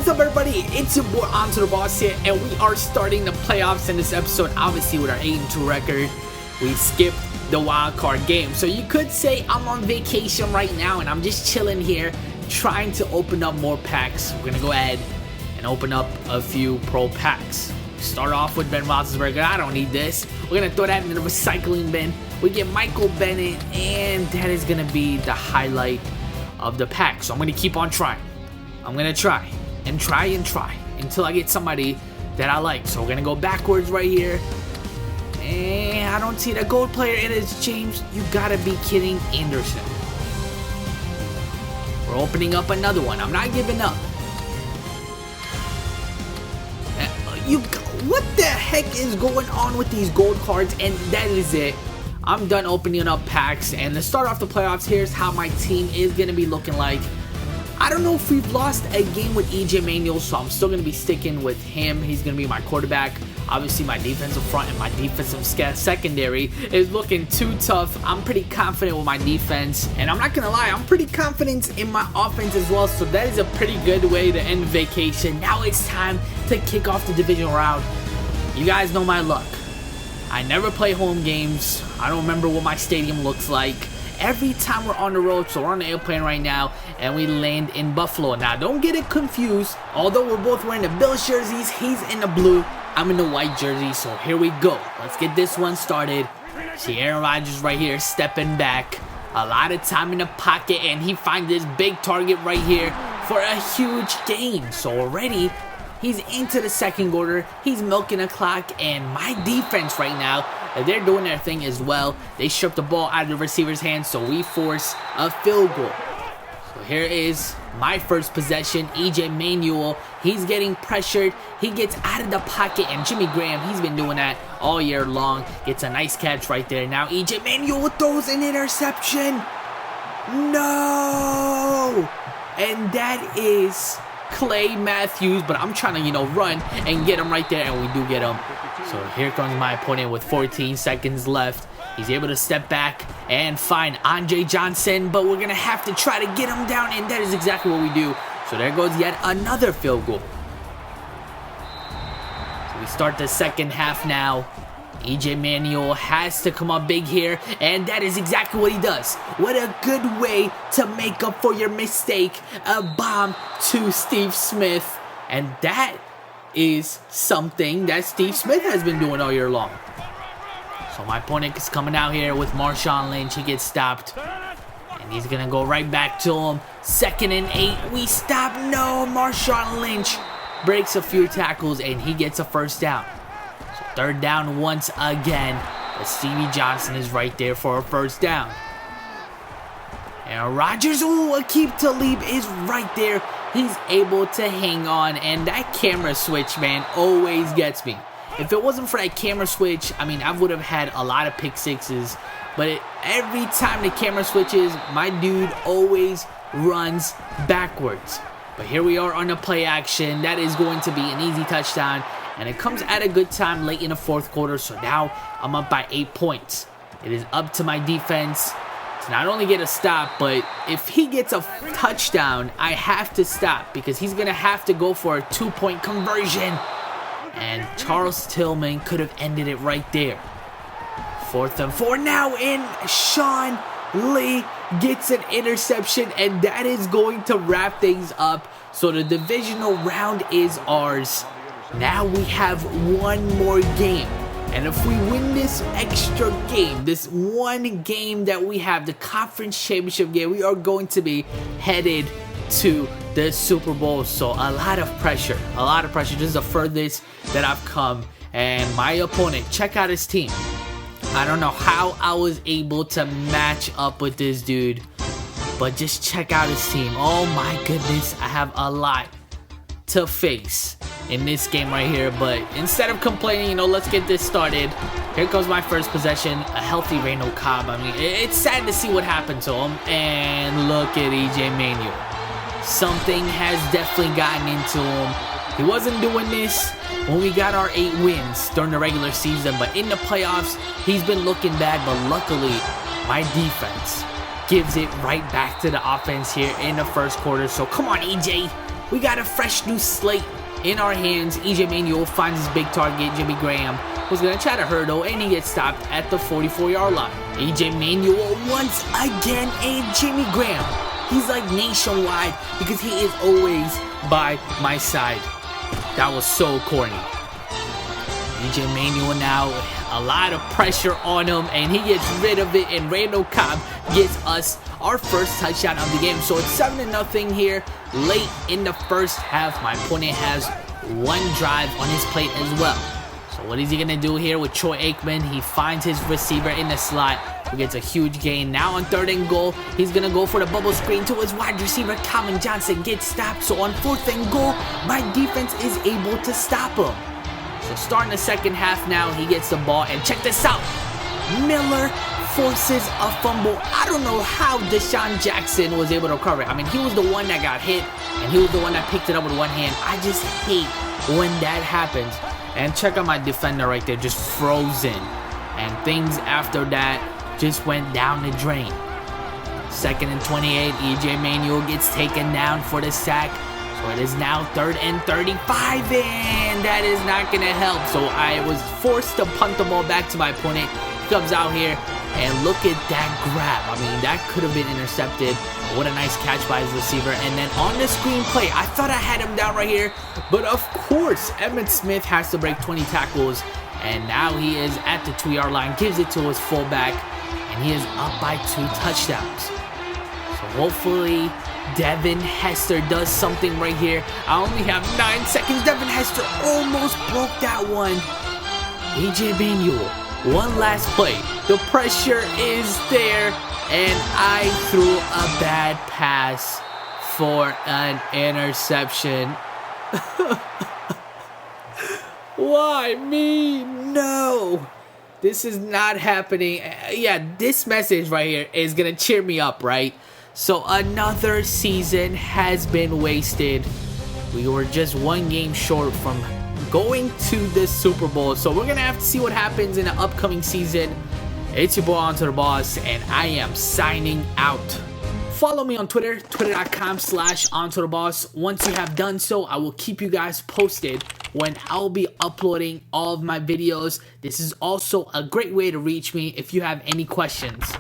up, everybody? It's your boy AntoDaBoss here, and we are starting the playoffs in this episode. Obviously, with our 8-2 record, we skipped the wild card game. So you could say I'm on vacation right now, and I'm just chilling here, trying to open up more packs. We're gonna go ahead and open up a few pro packs. Start off with Ben Roethlisberger. I don't need this. We're gonna throw that in the recycling bin. We get Michael Bennett, and that is gonna be the highlight of the pack. So I'm gonna keep on trying. I'm gonna try and try until I get somebody that I like. So we're gonna go backwards right here, and I don't see the gold player. It is James. You gotta be kidding, Anderson. We're opening up another one. I'm not giving up. What the heck is going on with these gold cards? And that is it. I'm done opening up packs. And to start off the playoffs, here's how my team is going to be looking like. I don't know if we've lost a game with EJ Manuel, so I'm still going to be sticking with him. He's going to be my quarterback. Obviously, my defensive front and my defensive secondary is looking too tough. I'm pretty confident with my defense, and I'm not going to lie, I'm pretty confident in my offense as well, so that is a pretty good way to end vacation. Now it's time to kick off the divisional round. You guys know my luck. I never play home games. I don't remember what my stadium looks like. Every time we're on the road, so we're on the airplane right now, and we land in Buffalo. Now, don't get it confused. Although we're both wearing the Bills jerseys, he's in the blue, I'm in the white jersey, so here we go. Let's get this one started. See Aaron Rodgers right here stepping back. A lot of time in the pocket, and he finds this big target right here for a huge gain. So already, he's into the second quarter. He's milking the clock, and my defense right now, they're doing their thing as well. They strip the ball out of the receiver's hands, so we force a field goal. So here is my first possession. EJ Manuel, he's getting pressured. He gets out of the pocket, and Jimmy Graham, he's been doing that all year long. Gets a nice catch right there. Now EJ Manuel throws an interception. No! And that is Clay Matthews, but I'm trying to, run and get him right there, and we do get him. So here comes my opponent with 14 seconds left. He's able to step back and find Andre Johnson, but we're going to have to try to get him down, and that is exactly what we do. So there goes yet another field goal. So we start the second half now. EJ Manuel has to come up big here, and that is exactly what he does. What a good way to make up for your mistake. A bomb to Steve Smith, and that is something that Steve Smith has been doing all year long. So my opponent is coming out here with Marshawn Lynch. He gets stopped, and he's going to go right back to him. 2nd and 8. We stop. No, Marshawn Lynch breaks a few tackles, and he gets a first down. So 3rd down once again. But Stevie Johnson is right there for a first down. And Rodgers, Aqib Talib is right there. He's able to hang on, and that camera switch, man, always gets me. If it wasn't for that camera switch, I would have had a lot of pick sixes. But every time the camera switches, my dude always runs backwards. But here we are on the play action. That is going to be an easy touchdown, and it comes at a good time late in the 4th quarter. So now I'm up by 8 points. It is up to my defense to not only get a stop, but if he gets a touchdown, I have to stop because he's going to have to go for a 2-point conversion. And Charles Tillman could have ended it right there. 4th and 4 now, and Sean Lee gets an interception, and that is going to wrap things up. So the divisional round is ours. Now we have one more game. And if we win this extra game, this one game that we have, the conference championship game, we are going to be headed to the Super Bowl. So a lot of pressure. This is the furthest that I've come. And my opponent, check out his team. I don't know how I was able to match up with this dude, but just check out his team. Oh my goodness, I have a lot to face in this game right here. But instead of complaining, let's get this started. Here comes my first possession, a healthy Randall Cobb. It's sad to see what happened to him. And look at EJ Manuel. Something has definitely gotten into him. He wasn't doing this when we got our 8 wins during the regular season, but in the playoffs, he's been looking bad. But luckily, my defense gives it right back to the offense here in the 1st quarter. So come on, EJ. We got a fresh new slate in our hands. EJ Manuel finds his big target, Jimmy Graham, who's going to try to hurdle, and he gets stopped at the 44-yard line. EJ Manuel once again, and Jimmy Graham. He's like nationwide because he is always by my side. That was so corny. EJ Manuel now, a lot of pressure on him, and he gets rid of it, and Randall Cobb gets us our first touchdown of the game. So it's 7-0 here late in the first half. My opponent has one drive on his plate as well. So what is he going to do here with Troy Aikman? He finds his receiver in the slot, who gets a huge gain. Now on 3rd and goal, he's going to go for the bubble screen to his wide receiver. Calvin Johnson gets stopped. So on 4th and goal, my defense is able to stop him. So starting the second half now, he gets the ball, and check this out. Miller forces a fumble. I don't know how Deshaun Jackson was able to recover it. I mean, he was the one that got hit, and he was the one that picked it up with one hand. I just hate when that happens. And check out my defender right there, just frozen. And things after that just went down the drain. 2nd and 28, EJ Manuel gets taken down for the sack. So it is now 3rd and 35, and that is not going to help. So I was forced to punt the ball back to my opponent. He comes out here, and look at that grab. I mean, that could have been intercepted. What a nice catch by his receiver. And then on the screen play, I thought I had him down right here. But of course, Emmitt Smith has to break 20 tackles. And now he is at the 2-yard line, gives it to his fullback, and he is up by 2 touchdowns. So hopefully Devin Hester does something right here. I only have 9 seconds. Devin Hester almost broke that one. EJ Manuel, one last play. The pressure is there, and I threw a bad pass for an interception. Why me? No. This is not happening. Yeah, this message right here is going to cheer me up, right? So another season has been wasted. We were just one game short from going to the Super Bowl. So we're going to have to see what happens in the upcoming season. It's your boy AntoDaBoss, and I am signing out. Follow me on Twitter, twitter.com/AntoDaBoss. Once you have done so, I will keep you guys posted when I'll be uploading all of my videos. This is also a great way to reach me if you have any questions.